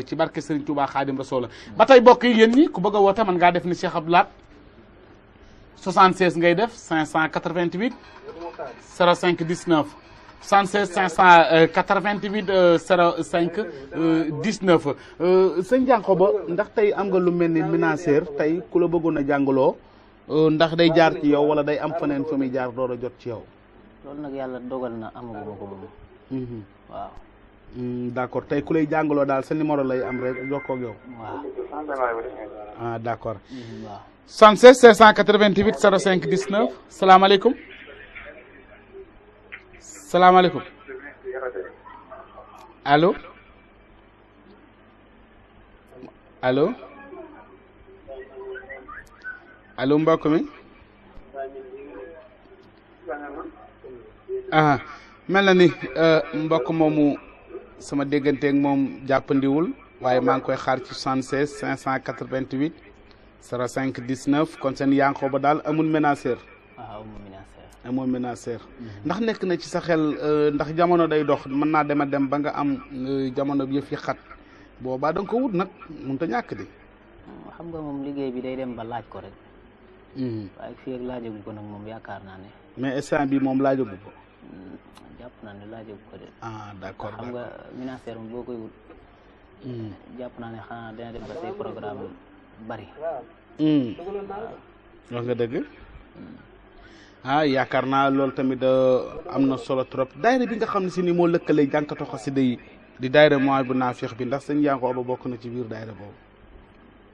ci barke Serigne Touba Khadim Rasoul ba tey bokk yi yéen ñi ku bëgg a woote mën ngaa def ni Cheikh Abdou Lahad 76 ngay def 588 05 19 76 588 05 19 sëñ Diankhoba ndax tey am nga lu mel ni ménagère tey ku la bëggoon a jàngaloo ndax day jaar ci yow wala day am feneen fa muy jaar door a jot ci yow. loolu nag yàlla dogal na amaguma ko moom. waaw. d'accord tey ku lay jàngaloo daal sa numéro lay am rek jokkoo ak yow. waaw. d'accord. waaw. 76 588 05 19 salaamaaleykum. salaamaaleykum. allo. allo. allo mbokk mi. mel na ni mbokk moomu sama dégganteeg moom jàppandiwul waaye maa ngi koy xaar ci 76 588 05 19 kon seen Yankhoba daal amul ménagère. waaw amul ménagère. amul ménagère. ndax nekk na ci sa xel ndax jamono day dox mën naa dem a dem ba nga am jamono bi yëf yi xat boobaa da nga ko wut nag mënut a ñàkk di. xam nga moom liggéey bi day dem ba laaj ko rek. waaye fii ak laajagu ko nag moom yaakaar naa ne. mais instant bi moom laajagu ko. jàpp naa ne laajagu ko de. d'accord xam nga ménagère moom boo koy wut. jàpp naa ne xanaa dina dem ba say programme bari. wax nga dëgg. yaakaar naa loolu tamit am na solo trop daayira bi nga xam ne si ni moo lëkkale jànkatu xasida yi di daayira Mawahibou Nafih bi ndax sëñ Yankhoba bokk na ci biir daayira boobu.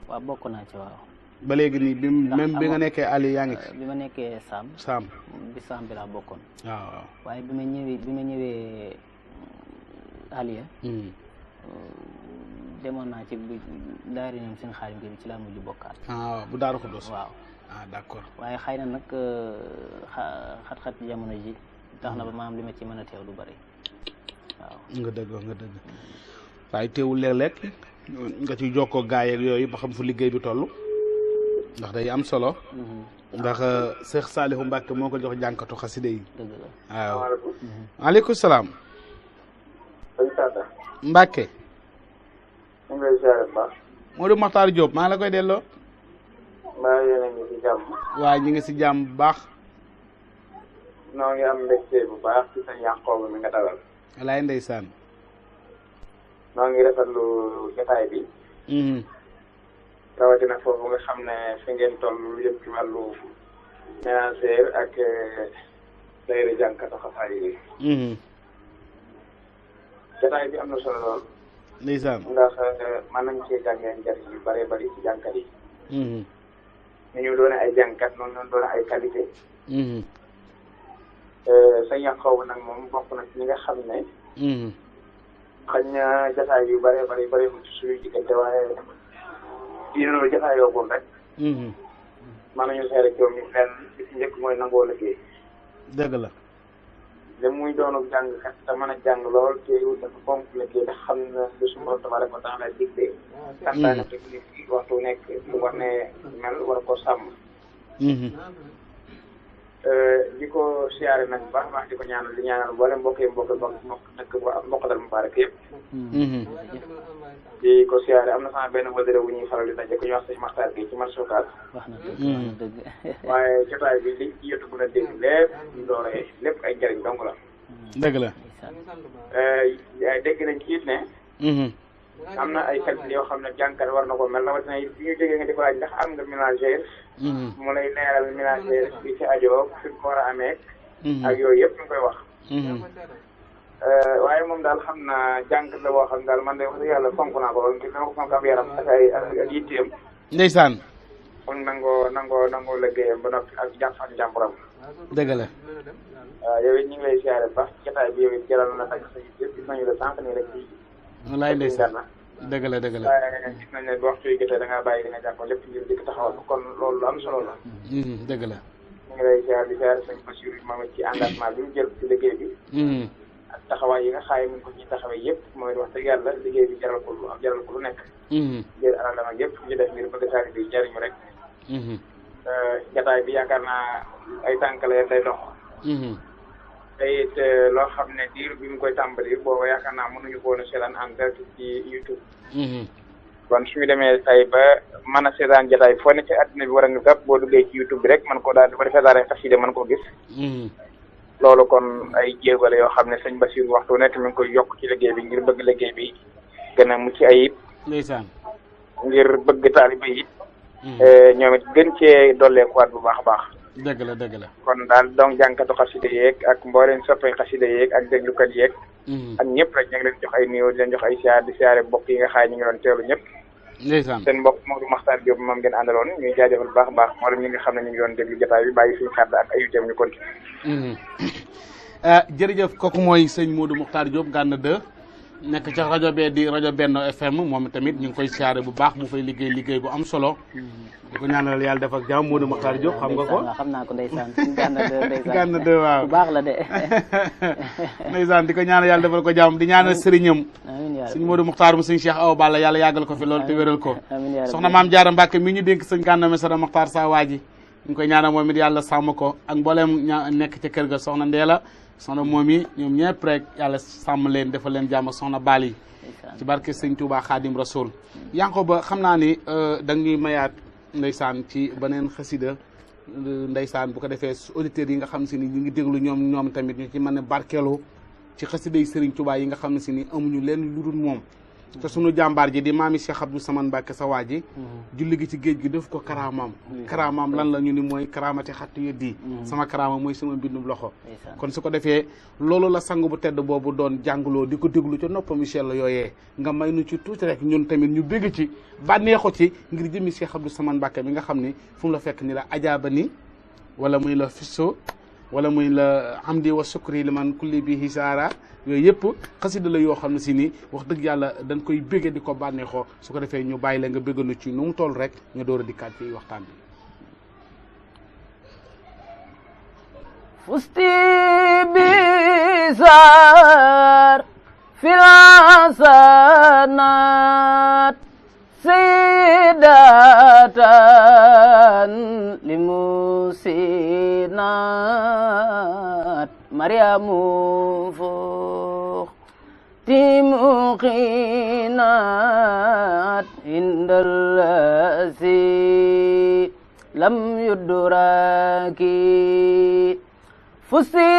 waaw bokk naa ci waaw. ba léegi nii bi même bi nga nekkee Ali yaa ngi ci. bi ma nekkee Saam. bi Saam bi laa bokkoon. waaw. waaye bi ma ñëwee Aliya. demoon naa ci daayira ñoom seen xaalim bi ci laa mujj bokkaat. bu Daaru Xudoos. waaw. d'accord. waaye xëy na nag xat-xat jamono ji tax na ba ma am li ma ci mën a teew lu bari waaw. nga dëgg waaye teewul léeg-léeg nga ci jokkoo gaay ak yooyu ba xam fu liggéey bi toll ndax day am solo. ndax Cheikh Saliou Mbacke moo ko jox jànkatu xaside yi. dëgg la waaw. maaleykum salaam. Mbacke. ñu ngi lay ziare bu baax. Modou Makhtar Diop maa la koy delloo. maa ngi yéen a ngi ci jàmm. waaye ñu ngi si jàmm bu baax. noo ngi am mbégte bu baax ci sa Yankhoba mi nga dalal. walaay ndeysaan. noo ngi rafetlu jotaay bi. rawatina foofu nga xam ne fi ngeen toll lu jëm ci wàllu ménagère ak daayira jànkatu xasaay yi. jotaay bi am na solo lool. ndeysaan. ndax mën nañ cee jàngee njëriñ yu bëree bëri ci jànkat yi. ni ñu doone ay jànkat noonu noonu doone ay qualité. sa Yankhoba nag moom bokk na ci ñi nga xam ne. xañ na jotaay yu bëree bëri ci suñu diggante waaye yéen a jotaayoo ko rek. mën nañu seere ci ñoom ñu fenn li ci njëkk mooy nangoo liggéey. dëgg la. li muy doonu jàngkat te mën a jàng lool te dafa fonk liggéey ndax xam na lu su borom tabaaraka wa taala digle. santaane technique yi waxtu nekk lu war ne mel war ko sàmm. di ko siyaare nag bu baax baax di ko ñaanal di ñaanal wala mbokk dëkk mbokk dal Mubaarak yëpp. di ko siyaare am na sama benn wëllëre wu ñuy faral di daje ku ñuy wax sëñ Maxtaar gi ci marché Ocass. wax na dëgg. waaye jotaay bi liñ ci yotu bu na dégg lépp ñu dooree lépp ay njëriñ dong la. dëgg la. dégg nañ ci it ne. am na ay qualité yoo xam ne jànkat war na ko mel rawatina bi ñu jógee nga di ko laaj ndax am nga ménagère. mu lay leeral ménagère bi ci aajo fi ko war a amee. ak yooyu yëpp ñu koy wax. waaye moom daal xam naa jànkat la boo xam daal man de wax dëgg yàlla fonk naa ko lool ngir dama ko fonk am yaram ak ak yitteem. ndeysaan. kon nangoo liggéeyam ba noppi ak jàpp ak njàmburam. dëgg la. waaw yow it ñu ngi lay siyaare baax jotaay bi yow it jaral na tag sa yëpp gis nañu la sànq nii rek ci. walaay ndeysaan. dëgg la. waaye gis nañ ne bu waxtu yi jotee da ngaa bàyyi di nga jàppoon lépp ngir dikk taxawal ko kon loolu lu am solo la. dëgg la. ñu ngi lay siyaare di siyaare sëñ Bassirou moom it ci engagement bi mu jël ci liggéey bi. ak taxawaay yi nga xaay mu ngi ko ci taxawee yëpp mooy wax dëgg yàlla liggéey bi jaral ko lu nekk. jël alalam ak yëpp ñu def ngir bëgg taali bi jariñu rek. jataay bi yaakaar naa ay tànk la day dox. te it loo xam ne diir bi mu koy tàmbali booba yaakaar naa mënuñu ko woon a seetaan en direct ci YouTube. kon suñu demee tay ba mën a seetaan jotaay foo ne ci àddina bi war a ngi gàpp boo duggee ci YouTube bi rek man ko daal di ko defee daal xasida mën koo gis. loolu kon ay jéego la yoo xam ne sëñ Bassirou waxtu nekk mi ngi koy yokk ci liggéey bi ngir bëgg liggéey bi gën a mucc ayib. ndeysaan. ngir bëgg taalibe yi. ñoom it gën cee dolleekuwaat bu baax a baax. dëgg la. kon daal donc jànkatu xasida yeeg ak mbooleen soppay xasida yeeg ak déglukat yeeg. ak ñëpp rek ñu ngi leen jox ay nuyoo di leen jox ay siyaar di siyaare mbokk yi nga xaay ñu ngi doon teewlu ñëpp. ndeysaan. seen mbokk Maodo Makhtar Diop moom ngeen àndaloon ñuy jaajëfal bu baax a baax moo ñi nga xam ne ñu ngi doon déglu jotaay bi bàyyi suñu xaar ak ay itam ñu continué. jërëjëf kooku mooy sëñ Modou Makhtar Diop Gana 2 nekk ca rajo bee di rajo Benno FM moom tamit ñu ngi koy siyaare bu baax mu fay liggéey bu am solo. di ko ñaanal yàlla def ak jàmm Modou Makhtar Diop xam nga ko. xam naa ko ndeysaan Gana 2 ndeysaan. Gana 2 waaw bu baax la de. ndeysaan di ko ñaanal yàlla defal ko jàmm di ñaanal sëriñam. sëñ Modou Makhtar mu sëñ Cheikh Awa Balla yàlla yàggal ko fi loolu te wéral ko. soxna maam Jaara Mbàkke mi ñu dénk sëñ Gana Messere Makhtar sa waa ji ñu ngi koy ñaanal moom it yàlla sàmm ko ak mbooleem nekk ca kër ga soxna Ndeela soxna moom yi ñoom ñëpp rek yàlla sàmm leen defal leen jàmm soxna Bali ci barke sëñ Touba Khadim Rasoul Yankoba xam naa ni da ñuy mayaat ndeysaan ci beneen xasida ndeysaan bu ko defee auditeurs yi nga xam si ni ñu ngi déglu ñoom tamit ñu ci mën a barkeeloo ci xasida yi Serigne Touba yi nga xam ne si ni amuñu leen lu dul moom te sunu jàmbaar ji di maami Cheikh Abdou Samane Mbacke sa waa ji julli gi ci géej gi def ko karaamaam lan la ñu ni mooy karaamati xattu yëddi sama karaama mooy sama mbindum loxo kon su ko defee loolu la sang bu tedd boobu doon jàngloo di ko déglu ca noppam Michel la yooyee nga may nu ci tuuti rek ñun tamit ñu bégg ci bànneexu ci ngir jëmi Cheikh Abdou Samane Mbacke mi nga xam ni fu mu la fekk ni la ajaaba ni wala muy la fisso wala muy la hamdi wa sukri li man kulli bi hisaara yooyu yëpp xasida la yoo xam ne si ni wax dëgg yàlla dañ koy bégge di ko bànneexoo su ko defee ñu bàyyi la nga bégganu ci nu mu toll rek nga door a dikkaat ci waxtaan bi fusti bizar filasanat sayyidatan limusinat Mariamu fuq timuqinat indallasi lam yudraki fusi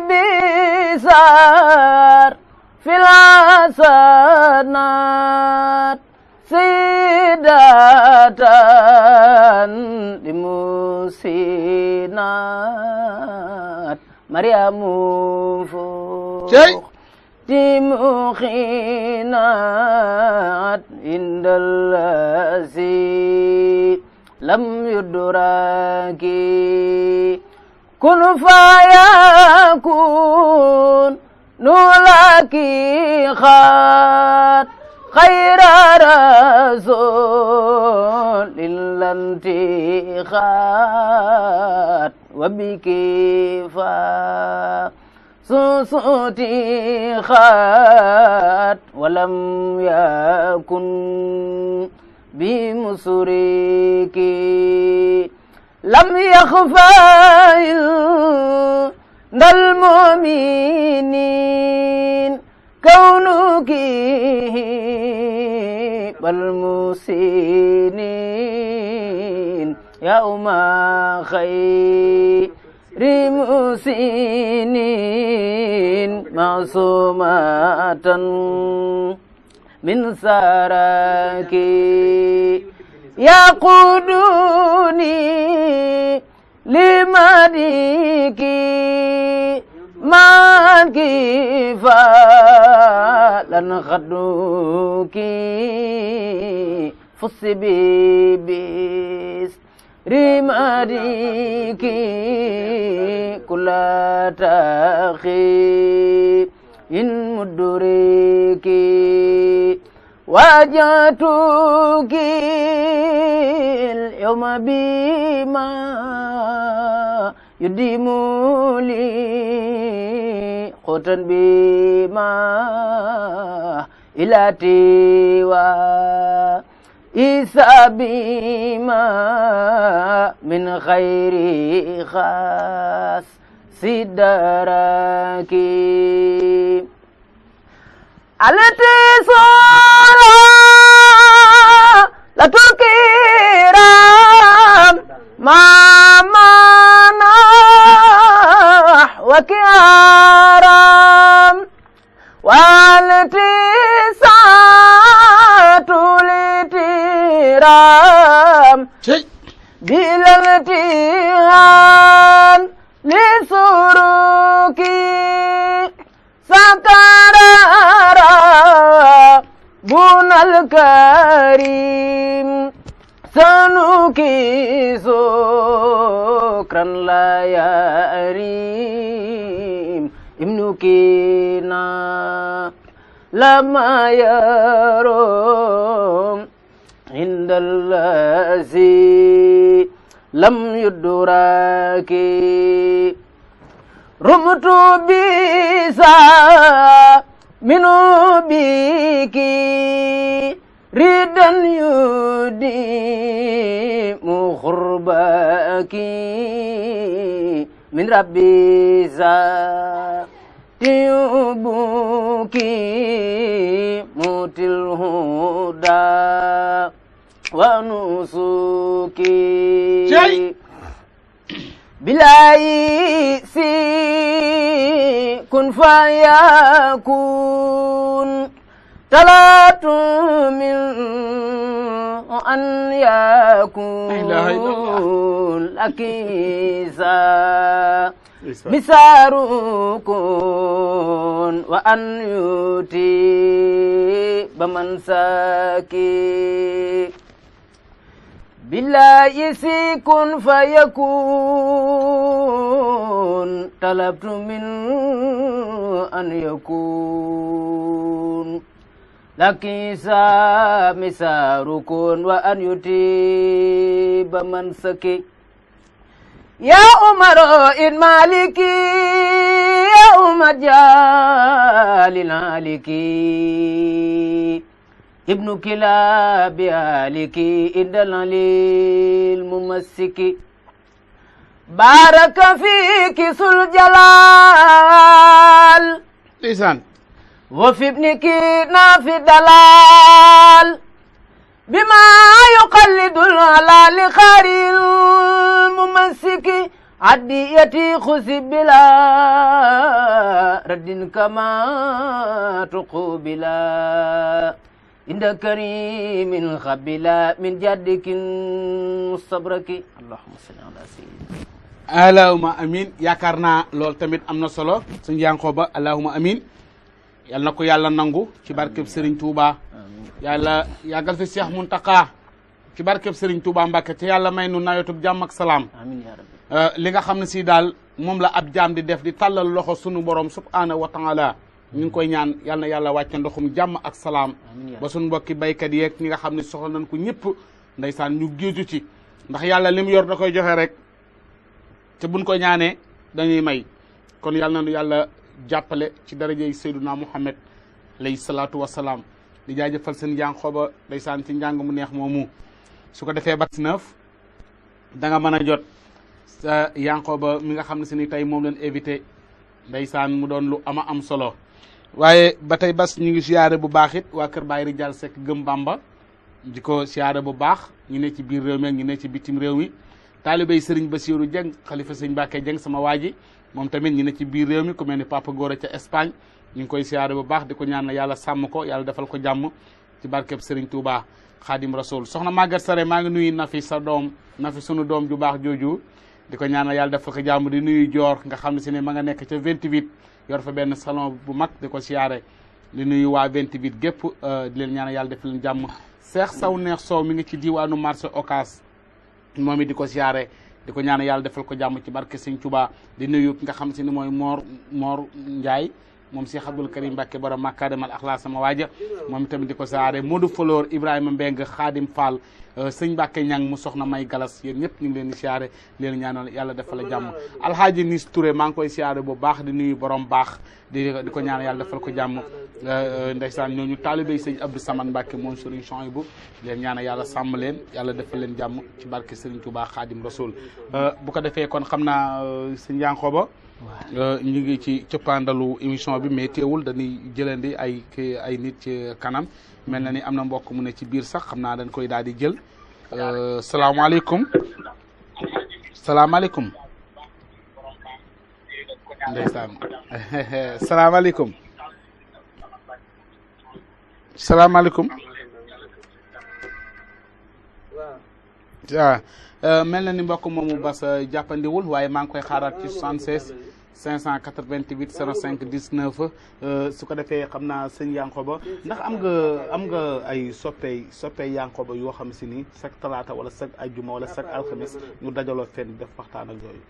bisar filasanat sayyidatan limusinat Mariamu fuq timuqinat indallasi lam yudraki kun fayakun nulaki khat khaira rasulillanti khat wabiki fa susuti khat walam yakun bimusuriki lam yakhfa indal mu'minin kaunuki bal musinin ya umma khairi musinin masumatan min saraki yaquduni limadiki man kifalan khaduki fusibibis rimadiki kulataqi in muduriki wajatuki اليوم بما يديم لي قوتا بما إلى تيوى إيسا بما من خير خاص الدرك التي صورا لا تكرم ما منح وكرم والتي ساتولترام بلا امتحان لسروكي سكرارا بن الكريم سنوكي سكرا لا يريم ابنكينا لما يروم عند الذي لم يدرك رمت بيسا منو بيكي ردا يديم خرباكي من ربي تيوبكي موت الهدى ونسوكي بلاي سي كن فيكون طلبت من أن يكون لكيسا مساركون وأن يؤتي بمن ساكي بالله يسيكن فيكون طلبت من أن يكون لكيسا مساركون وأن يتيب من سكي يا عمر إن مالكي يا عمر جال نالكي ابن كلاب يالكي إن العليل ممسكي بارك فيك ذو الجلال لسان وفي ابنك نافي دلال بما يقلد الهلال خير الممسك عديتي خذ بلا رد كما تقبلا عند كريم خبلا من جدك مستبرك اللهم صل على سيدنا allahuma amin yaakaar naa loolu tamit am na solo suñu Yankoba allahuma amin yal na ko yàlla nangu ci barkeb Serigne Touba yàlla yàggal fi Cheikh Muntaka ci barkeb Serigne Touba Mbacke te yàlla may nu nawetub jàmm ak salaam amiin yaa rabbi li nga xam ne si daal moom la ab jaam di def di tàllal loxo sunu borom subhanahu wa taala ñu ngi koy ñaan yal na yàlla wàcce ndoxum jàmm ak salaam ba sunu mbokki baykat yeeg ñi nga xam ne soxla nañ ko ñëpp ndeysaan ñu géeju ci ndax yàlla li mu yor da koy joxe rek te buñ ko ñaanee dañuy may kon yàlla nañu yàlla jàppale ci darajey Seyduna Muhammad alayhi salaatu wasalaam di jaajëfal seen Yankoba ndeysaan ci njàng mu neex moomu su ko defee bas 9 da nga mën a jot sa Yankoba mi nga xam ne si ni tey moom leen invité ndeysaan mu doon lu ama am solo waaye ba tey bas ñu ngi siyaare bu baax it waa kër Baye Rijal Seck gëm Bamba di ko siyaare bu baax ñu ne ci biir réew mi ak ñu ne ci bitim réew mi taalibey Serigne Bassirou Dieng xalifa Serigne Mbacké Dieng sama waa ji moom tamit ñu ne ci biir réew mi ku mel ni Papa Gora ca Espagne ñu ngi koy siyaare bu baax di ko ñaan yàlla sàmm ko yàlla defal ko jàmm ci barkeb Serigne Touba Khadim Rasoul soxna Maguette Sare maa ngi nuyu Nafi sa doom Nafi sunu doom ju baax jooju di ko ñaan yàlla defal ko jàmm di nuyu Dior nga xam ne si ne ma nga nekk ca 28 yor fa benn salon bu mag di ko siyaare di nuyu waa 28 gépp di leen ñaan yàlla defal leen jàmm Cheikh Saw Neex Sow mi ngi ci diwaanu marché Ocass moom it di ko siyaare di ko ñaan yàlla defal ko jàmm ci barke Sëñ Touba di nuyu ki nga xam si ne mooy Mor Ndiaye moom Cheikh Abdoul Karim Mbacké borom Makarimal Akhlaq sama waaja moom tamit di ko siyaare Modou Flor Ibrahima Mbeng Khadim Fall sëñ Mbacké Ñang mu soxna May Galas yéen ñëpp ñu ngi leen di siyaare leen ñaanal yàlla defal la jàmm Alhaaji Nis Touré maa ngi koy siyaare bu baax di nuyu borom baax di ko ñaan yàlla defal ko jàmm ndeysaan ñooñu taalibey sëñ Abdou Samane Mbacké moom Serigne Chouaïbou leen ñaanal yàlla sàmm leen yàlla defal leen jàmm ci barke Serigne Touba Khadim Rasoul bu ko defee kon xam naa sëñ Yankoba ñu ngi ci cëppaandalu émission bi mais teewul dañuy jëlandi ay nit ci kanam mel na ni am na mbokk mu ne ci biir sax xam naa dañ koy daal di jël salaamaaleykum salaamaaleykum ndeysaan salaamaaleykum salaamaaleykum waaw mel na ni mbokk moomu bas jàppandiwul waaye maa ngi koy xaaraat ci 76 588 05 19 su ko defee xam naa sëñ Yankoba ndax am nga ay soppey Yankoba yoo xam si ni chaque talaata wala chaque ajjuma wala chaque alxamis ñu dajaloo fenn def waxtaan ak yooyu.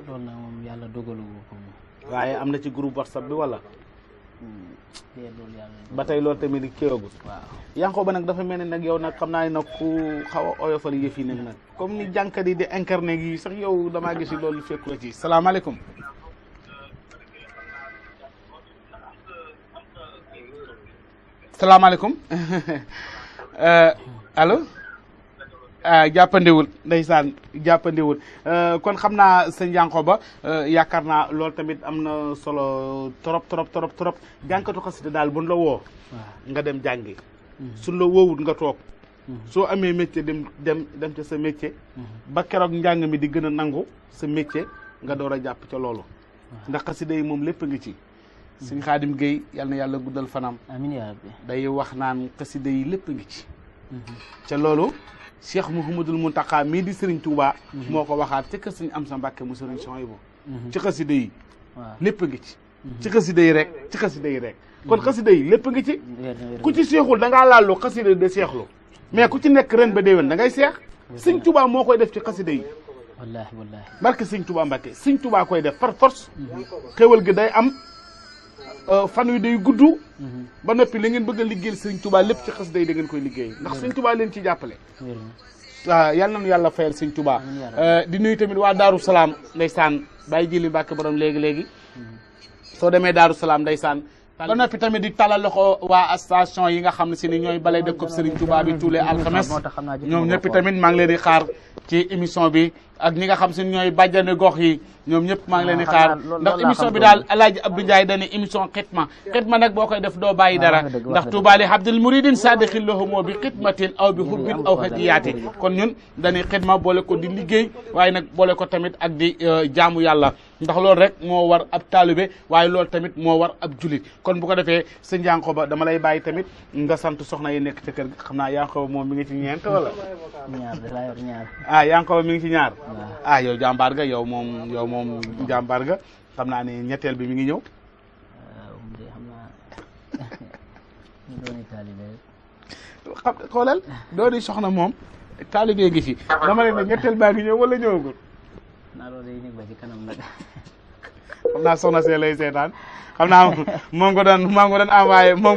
loolu nag moom yàlla dogalu ko moom. waaye am na ci groupe WhatsApp bi wala. loolu yàlla ba tey loolu tamit kéewagut. waaw Yankoba nag dafa mel ni nag yow nag xam naa ne nag ku xaw a oyofal yëf yi nag comme ni jànkat yi di incarné yi sax yow damaa gis loolu fekku la ci salaamaaleykum. salaamaaleykum allo jàppandiwul ndeysaan jàppandiwul kon xam naa sëñ Yankoba yaakaar naa loolu tamit am na solo trop jànkatu xasida daal buñ la woo nga dem jàngi suñ la woowut nga toog soo amee métier dem ca sa métier ba keroog njàng mi di gën a nangu sa métier nga door a jàpp ca loolu ndax xasida yi moom lépp a ngi ci sëñ Xaadim Gueye yal na yàlla guddal fanam amiin yaa rabbi day wax naan xasida yi lépp a ngi ci ca loolu Cheikh Mouhamadul Mountakha mii di Serigne Touba moo ko waxaat ci kër Serigne Amsa Mbàkke mu Serigne Souhaïbou ci xasida yi lépp a ngi ci xasida yi rek kon xasida yi lépp a ngi ci ku ci seexul da ngaa laallu xasida de seexlu mais ku ci nekk ren ba déwén da ngay seex Serigne Touba moo koy def ci xasida yi wallaahi barke Serigne Touba Mbàkke Serigne Touba koy def par force xéwal gi day am fan wi day gudd ba noppi li ngeen bëgg a liggéeyal sëñ Touba lépp ci xasida yi da ngeen koy liggéey ndax sëñ Touba leen ci jàppale waaw yal nañu yàlla fayal sëñ Touba di nuyu tamit waa Daaru Salaam ndeysaan bàyyi jili Mbàkke borom léegi soo demee Daaru Salaam ndeysaan ba noppi tamit di talal loxo waa station yi nga xam ne si ni ñooy balay dëkkub Serigne Touba bi tous les alxames ñoom ñëpp tamit maa ngi leen di xaar ci émission bi ak ñi nga xam si ñooy bàjjane gox yi ñoom ñëpp maa ngi leen di xaar ndax émission bi daal Alaaji Abdou Ndiaye dañu émission xitma nag boo koy def doo bàyyi dara ndax Touba li Abdul Muridin sadixin lahumoo bi xitmatin aw bi hubbin aw hadiyaati kon ñun dañuy xitma boole ko di liggéey waaye nag boole ko tamit ak di jaamu yàlla ndax loolu rek moo war ab taalibe waaye loolu tamit moo war ab julit kon bu ko defee sëñ Yankoba dama lay bàyyi tamit nga sant soxna yi nekk ca kër gi xam naa Yankoba moom mi ngi ci ñeent wala Yankoba mi ngi ci ñaar yow jàmbaar ga yow moom jàmbaar ga xam naa ne ñetteel bi mi ngi ñëw xam xoolal dooni soxna moom taalibe gi fi dama leen ne ñetteel baa ngi ñëw wala ñëwagul xam naa soxna see lay seetaan xam naa moom ko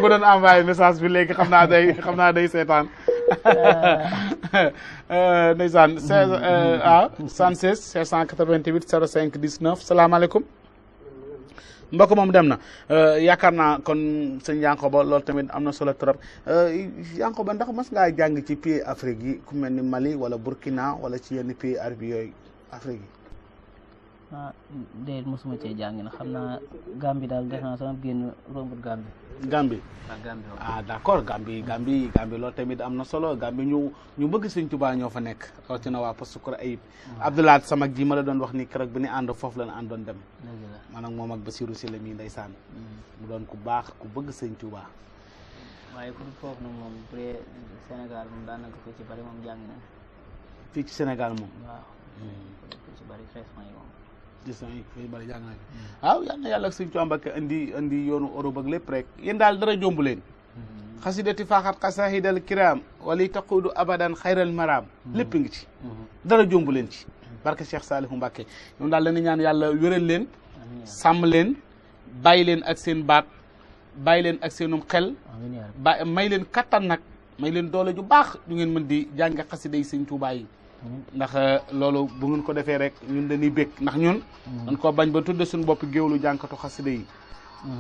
doon envoyé message bi léegi xam naa day seetaan ndeysaan 76 588 05 19 salaamaaleykum mbokk moom dem na yaakaar naa kon sëñ Yankoba loolu tamit am na solo trop Yankoba ndax mas ngaa jàng ci pays Afrique yi ku mel ni Mali wala Burkina wala ci yenn pays arabe yooyu Afrique yi déedéet mosuma cee jàng na xam naa Gambie daal def naa sama génn rombut Gambie d'accord Gambie loolu tamit am na solo Gambie ñu bëgg sëñ Touba ñoo fa nekk rawatina waa Poste Kura Ayib Abdoulaye sama ji ma la doon wax ni keroog bi ni ànd foofu la ñu àndoon dem maanaam moom ak Basirou Sylla mi ndeysaan mu doon ku baax ku bëgg sëñ Touba waaye pour foofu nag moom bu dee Sénégal moom daanaka ko ci bari moom jàng na fii ci Sénégal moom ko ci bari xeesma yi moom fay bari jàng naa waaw yal na yàlla ak sëñ Touba Mbacké indi yoonu Europe ak lépp rek yéen daal dara jombu leen xasidati faaxat xasahidal kiram wali taqudu abadan xayral maram lépp ngi ci dara jombu leen ci barke Cheikh Saliou Mbacké ñoom daal lañu ñaan yàlla wéral leen sàmm leen bàyyi leen ak seen baat bàyyi leen ak seenum xel may leen kattan nag may leen doole ju baax ñu ngeen mën di jàng xasida yi sëñ Touba yi ndax loolu bu ngeen ko defee rek ñun dañuy bég ndax ñun dañ koo bañ ba tudde suñu bopp géewlu jànkatu xasida yi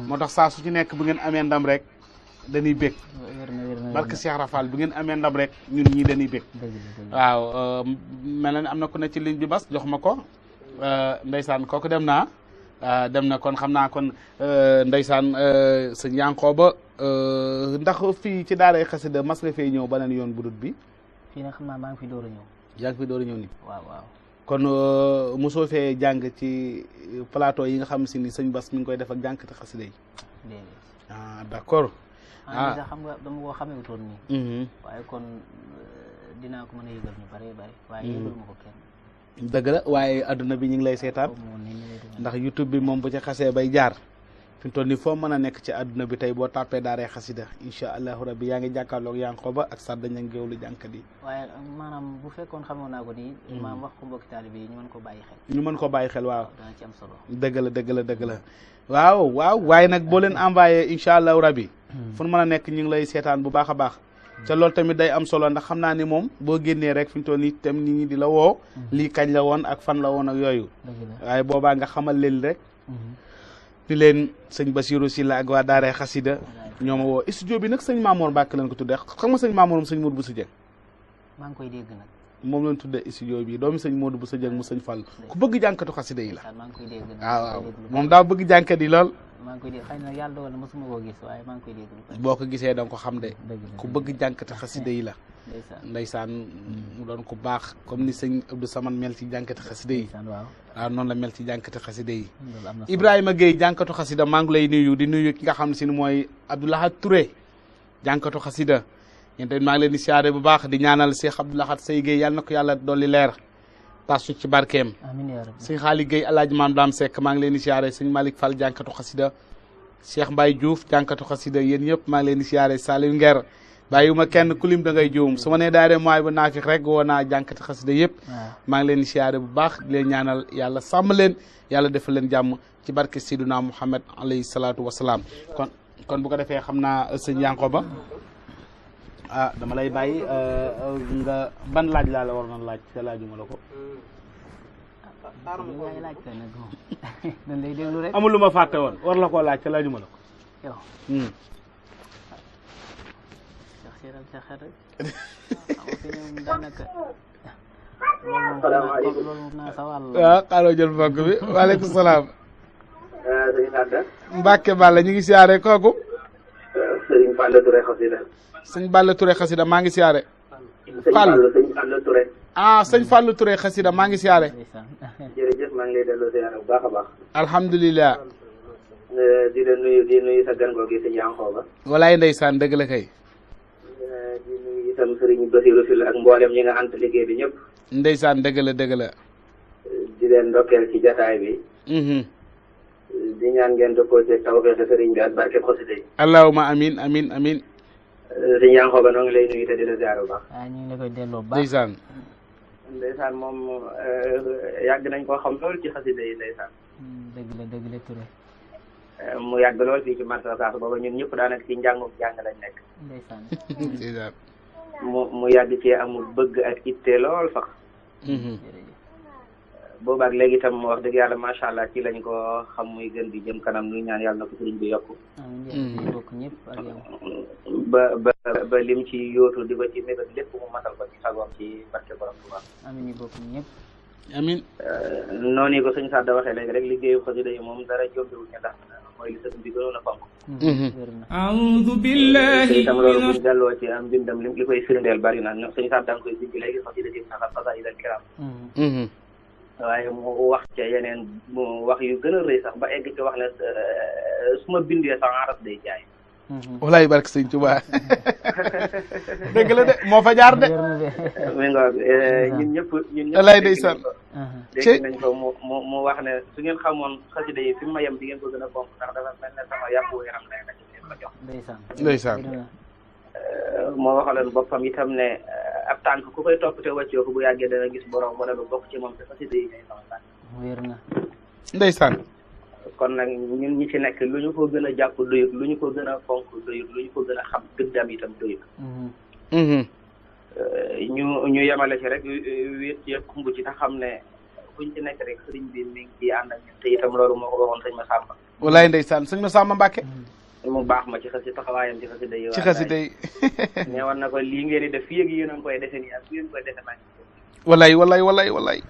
moo tax saa su ci nekk bu ngeen amee ndam rek dañuy bég barke Cheikh Rafal bu ngeen amee ndam rek ñun ñii dañuy bég waaw mel na ne am na ku ne ci ligne bi bas jox ma ko ndeysaan kooku dem naa dem na kon xam naa kon ndeysaan sëñ Yankoba ndax fii ci daaray xasida mas nga fee ñëw beneen yoon budut bi fii nag xam naa maa ngi fi door a ñëw. yaa ngi fi door a ñëw ni waaw waaw. kon mosoo fee jàng ci plateau yi nga xam si ni sëñ Bass mi ngi koy def ak jànkati xasida yi. déedéet. d'accord. sax xam nga dama koo xamewutoon nii. waaye kon dinaa ko mën a yëgal ñu bare bare. waaye yëgal ma ko kenn. dëgg la waaye adduna bi ñu ngi lay seetaan ndax YouTube bi moom bu ci xasee bay jaar fi mu toll nii foo mën a nekk ci adduna bi tey boo tàppee daaree xasida incha allahu rabbi yaa ngi jàkkaarloog Yankoba ak Sadda Niang géewlu jànkat yi. waaye maanaam bu fekkoon xamoon naa ko nii. maam wax ko mbokki taalibe yi ñu mën ko bàyyi xel. ñu mën ko bàyyi xel waaw. dana ci am solo. dëgg la dëgg la dëgg la waaw waaw waaye nag boo leen envoyé incha allahu rabbi fu mën a nekk ñu ngi lay seetaan bu baax a baax. te loolu tamit day am solo ndax xam naa ni moom boo génnee rek fi mu toll nii tam nit ñi di la woo lii kañ la woon ak fan la woon ak yooyu waaye boobaa nga xamal leen rek di leen sëñ Bassirou Sylla ak waa Daaray Xasida ñoo ma woo studio bi nag sëñ Mamour Mbacke lañ ko tuddee xam nga sëñ Mamour moom sëñ Modou Bousso Dieng maa ngi koy dégg nag moom lañ tuddee studio bi doomi sëñ Modou Bousso Dieng mu sëñ Fall ku bëgg jànkatu xasida yi la maa ngi koy dégg waaw waaw moom daa bëgg jànkat yi lool maa ngi koy dégg xëy na yàlla dogal na mosuma koo gis waaye maa ngi koy dégg boo ko gisee da nga ko xam de ku bëgg jànkati xasida yi la ndeysaan mu doon ku baax comme ni sëñ Abdou Samane mel ci jànkati xasida yi waaw noonu la mel ci jànkati xasida yi Ibrahima Gueye jànkatu xasida maa ngi lay nuyu di nuyu ki nga xam ne si mooy Abdoulahat Touré jànkatu xasida yéen tamit maa ngi leen di siyaare bu baax di ñaanal Cheikh Abdoulahat Sey Gueye yàlla na ko yàlla dolli leer tasu ci barkeem sëñ Xaali Gueye Alaaji Maam Daam Seck maa ngi leen di siyaare sëñ Malick Fall jànkatu xasida Cheikh Mbaye Diouf jànkatu xasida yéen ñëpp maa ngi leen di siyaare Saliou Nguer bàyyiwuma kenn ku lim da ngay juum su ma nee daare mooy bu naafik rek woo naa jànkati xasida yëpp maa ngi leen di siyaare bu baax di leen ñaanal yàlla sàmm leen yàlla defal leen jàmm ci barke Seydina Muhammad alayhi salaatu wasalaam kon bu ko defee xam naa sëñ Yankoba dama lay bàyyi nga ban laaj laa la war na laaj te laajuma la ko dañ lay déglu rek amul lu ma fàtte woon war la koo laaj te laajuma la ko yow waaw xaaloo jël mbokk bi waaleykum salaam sëñ Sadda Mbacke Balla ñu ngi siyaare kooku sëriñ Balla Touré xasida sëñ Balla Touré xasida maa ngi siyaare Fall sëñ Balla Touré sëñ Fall Touré xasida maa ngi siyaare jërëjëf maa ngi lay delloo siyaare bu baax a baax alhamdulilah di la nuyu sa gan googu sëñ Yankoba walaay ndeysaan dëgg la kay di nuyu itam sëriñ Bassirou Sylla ak mboolem ñi nga ànd liggéey bi ñëpp ndeysaan dëgg la dëgg la di leen ndokkeel ci jataay bi di ñaan ngeen dëppoo ci tawfeex sëriñ bi ak barke xasida yi allahuma amin amin amin sëñ Yankoba noo ngi lay nuyu te di la ziar bu baax ñu ngi la koy delloo baax ndeysaan moom yàgg nañ koo xam lool ci xasida yi ndeysaan dëgg la Touré mu yàgg lool fii ci marché Ocass booba ñun ñëpp daanaka ci njàngum jàng lañ nekk ndeysaan mu yàgg ci amul bëgg ak itte lool sax boobaak léegi itam wax dëgg yàlla macha allah ci lañ ko xam muy gën di jëm kanam nuy ñaan yàlla na ko sëriñ bi yokku ba lim ci yóotu di ko ci mébét lépp mu matal ko ci sagoom ci barke borom Tuubaa amiin ñu bokk ñëpp amin noonu ko sëñ Sadda waxee léegi rek liggéeyu xasida yi moom dara jombiwul ñu ndax mooy li sëriñ bi gënoon a fonk a'uudu billahi itam loolu buñ delloo ci am bindam li koy firndeel bari na sëñ Sadda nga koy bijj léegi xasida yi saxat xasaa'id al kiram waaye mu wax ca yeneen mu wax yu gën a rëy sax ba egg ci wax ne su ma bindee sax aras day jaay walaay barke sëñ Tuubaa dëgg la de moo fa jaar de mi nga ñun ñëpp walaay ndeysaan dégg nañ ko mu wax ne su ngeen xamoon xasida yi fi ma yem di ngeen ko gën a fonk ndax dafa mel ne sama yàpp yaram lay nekk leen ko jox ndeysaan moo waxaloon boppam itam ne ab tànk ku koy topp te wàccee ko bu yàggee dana gis borom wala lu bokk ci moom te xasida yi ñooy sama tànk wér na ndeysaan kon nag ñun ñi ci nekk lu ñu ko gën a jàpp doyut lu ñu ko gën a fonk doyut lu ñu ko gën a xam gëddam itam doyut ñu yemale ci rek wéet ci kumb ci te xam ne buñ ci nekk rek sëriñ bi mi ngi ciy ànd ak ñun te itam loolu moo ko waxoon sëñ Massamba walaay ndeysaan sëñ Massamba Mbacke mu baax ma ci xasi taxawaayam ci xasida yi ci xasida yi ne war na ko lii ngeen di def fii ak yéen a ngi koy defe nii ak fii ngeen koy defe naa walaay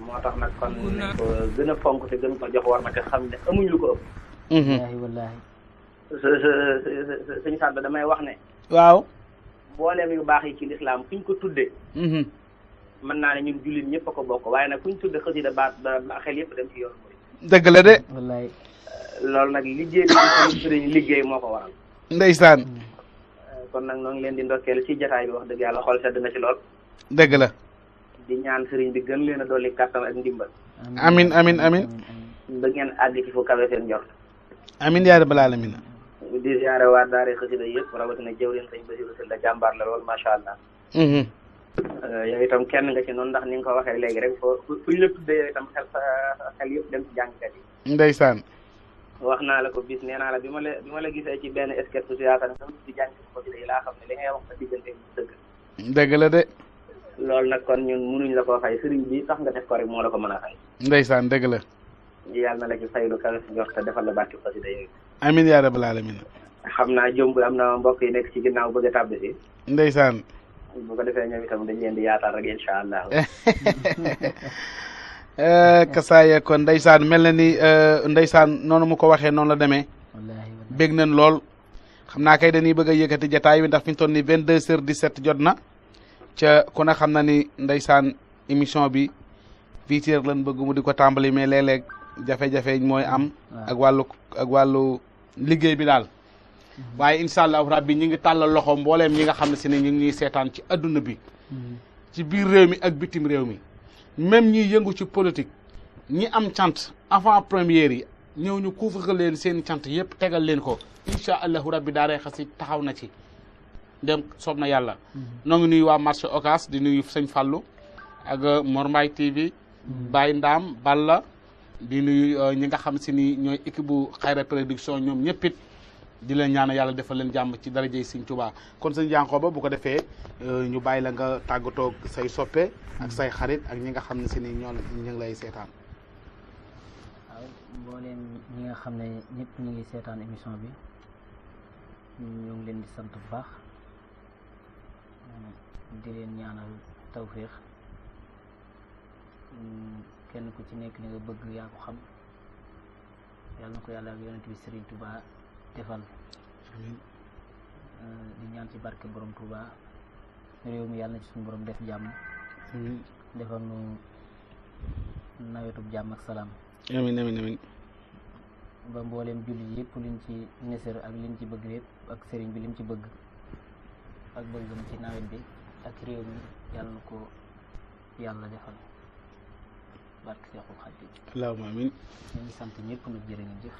moo tax nag kon ko gën a fonk te gën ko jox war ma te xam ne amuñ lu ko ëpp. wallaahi sëñ Sadda damay wax ne. waaw. mbooleem yu baax yi ci lislaam fuñ ko tuddee. mën naa ne ñun jullit ñëpp a ko bokk waaye nag fuñ tudde xasida ba xel yëpp dem ci yoon mooy. dëgg la de. wallaahi. loolu nag liggéey bi ñu sëriñ liggéey moo ko waral. ndeysaan. kon nag noo ngi leen di ndokkeel ci jotaay bi wax dëgg yàlla xool sedd na ci lool. dëgg la. di ñaan sëriñ bi gën leen a dolli kàttan ak ndimbal. amin amin amin ba ngeen àgg ci fu kawe seen njort. amin yaa rabbal alamin. di ziare waa daare xasida yëpp rawatina jëwriñ sëñ Basiru Sylla jàmbaar la lool macha allah. yow itam kenn nga ci noonu ndax ni nga ko waxee léegi rek fu ñu la tuddee yow itam xel yëpp dem ci jàngkat yi. ndeysaan. wax naa la ko bis nee naa la bi ma la gisee ci benn sketch su yaakaar ne di jàng ci xasida yi laa xam ne li ngay wax sa diggante mu dëgg. dëgg la de. loolu nag kon ñun mënuñ la koo fay sëriñ bi tax nga def ko rek moo la ko mën a fay. ndeysaan dëgg la. yàlla na la ci faylu kawe si njort te defal la barke xasida yooyu. amin yaa rabbal alamin. xam naa jomb am na mbokk yi nekk ci ginnaaw bëgg a tàbbi si. ndeysaan. bu ko defee ñoom itam dañ leen di yaatal rek incha allah. kasaaye kon ndeysaan mel na ni ndeysaan noonu mu ko waxee noonu la demee. bég nañ lool. xam naa kay dañuy bëgg a yëkkati jataay bi ndax fi ñu toll nii 22h17 jot na. ca ku ne xam na ni ndeysaan émission bi 8h lan bëgg mu di ko tàmbali mais léeg-léeg jafe-jafe mooy am. ak wàllu liggéey bi daal. waaye incha allahu rabbi ñi ngi tàllal loxo mbooleem ñi nga xam ne si ne ñu ngi ñuy seetaan ci adduna bi. ci biir réew mi ak bitim réew mi. même ñi yëngu ci politique ñi am cant avant première yi ñëw ñu couvrir leen seen cant yëpp tegal leen ko incha allahu rabbi daaray xasi taxaw na ci. dem soob na yàlla. noo ngi nuyu waa marché Ocass di nuyu sëñ Fallou ak Mor Mbaye TV. Baye Ndam Balla di nuyu ñi nga xam si ni ñooy équipe bu Xayra Production ñoom ñëpp it di leen ñaan yàlla defal leen jàmm ci darajey Sëñ Tuubaa kon sëñ Yankhoba bu ko defee ñu bàyyi la nga tàggatoo say soppe ak say xarit ak ñi nga xam ne si ni ñoo ñu ngi lay seetaan. waaw mbooleem ñi nga xam ne ñëpp ñu ngi seetaan émission bi ñu ngi leen di sant bu baax. di leen ñaanal tawféex kenn ku ci nekk li nga bëgg yaa ko xam yàlla na ko yàlla ak yonent bi Serigne Touba defal di ñaan ci barke borom Touba réew mi yàlla na ci suñu borom def jàmm defal nu nawetub jàmm ak salaam amiin amiin amiin ba mbooleem jullit yëpp liñ ci neser ak liñ ci bëgg yëpp ak sëriñ bi liñ ci bëgg ak bëggam ci nawet bi ak réew mi yàlla na ko yàlla defal barke Seexul Xadiim allahumma amiin ñu ngi sant ñëpp nag jërë ngeen jëf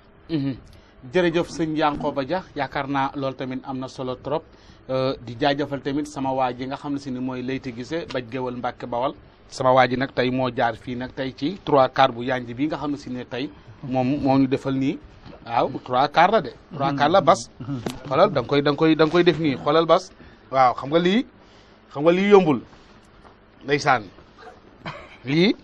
jërëjëf sëñ Yankhoba Dia yaakaar naa loolu tamit am na solo trop di jaajëfal tamit sama waa ji nga xam ne si ni mooy Leyti Gise baj géwal Mbàkke Bawal sama waa ji nag tey moo jaar fii nag tey ci 3/4 bu yanj bi nga xam ne si ne tey moom moo ñu defal nii waaw 3/4 la de 3/4 la bas xoolal da nga koy def nii xoolal bas waaw xam nga lii yombul ndeysaan lii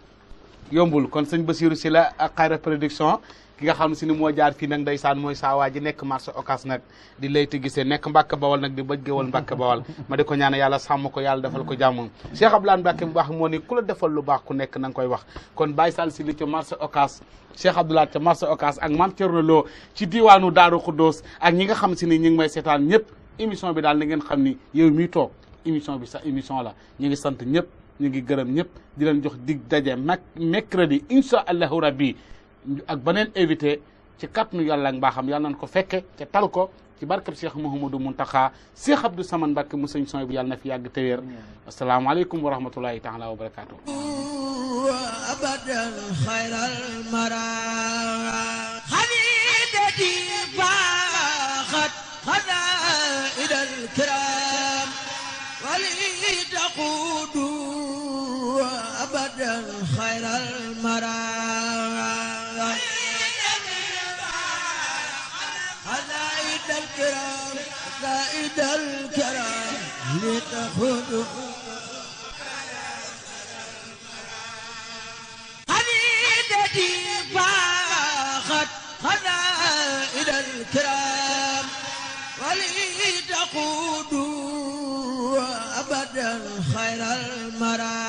yombul kon sëñ Basiru Sylla ak Xayra Production ki nga xam ne si ni moo jaar fii nag ndeysaan mooy saa waa ji nekk marché Ocass nag di Leyti Gise nekk Mbàkke Bawal nag di bëj géwal Mbàkke Bawal ma di ko ñaan yàlla sàmm ko yàlla defal ko jàmm Cheikh Abdoulaye Mbacke bu baax moo ni ku la defal lu baax ku nekk na nga koy wax kon Baye Sall si li ca marché Ocass Cheikh Abdoulaye ca marché Ocass ak Mame Thierno Lo ci diwaanu Daaru Xuddoos ak ñi nga xam si ni ñi ngi may seetaan ñëpp émission bi daal na ngeen xam ni yow miy toog émission bi sa émission la ñu ngi sant ñëpp ñu ngi gërëm ñëpp di leen jox dig daje mercredi incha allahu rabbi ak beneen invité ci kàttanu yàlla ak mbaaxam yàlla nañ ko fekke te tal ko ci barkeb Cheikh Mouhamadou Mountakha Cheikh Abdou Samane Mbacke mu sëñ son bi yàlla na fi yàgg te wér asalaamaaleykum wa rahmatulahi taala wa barakaatu abadan xayral mara xamidati faaxat xadaidal kiram wali taqudu abadan xayral mara زائد الكرام لتخذ حميدتي فاخت خزائن الكرام ولتقودوا أبدا خير المرام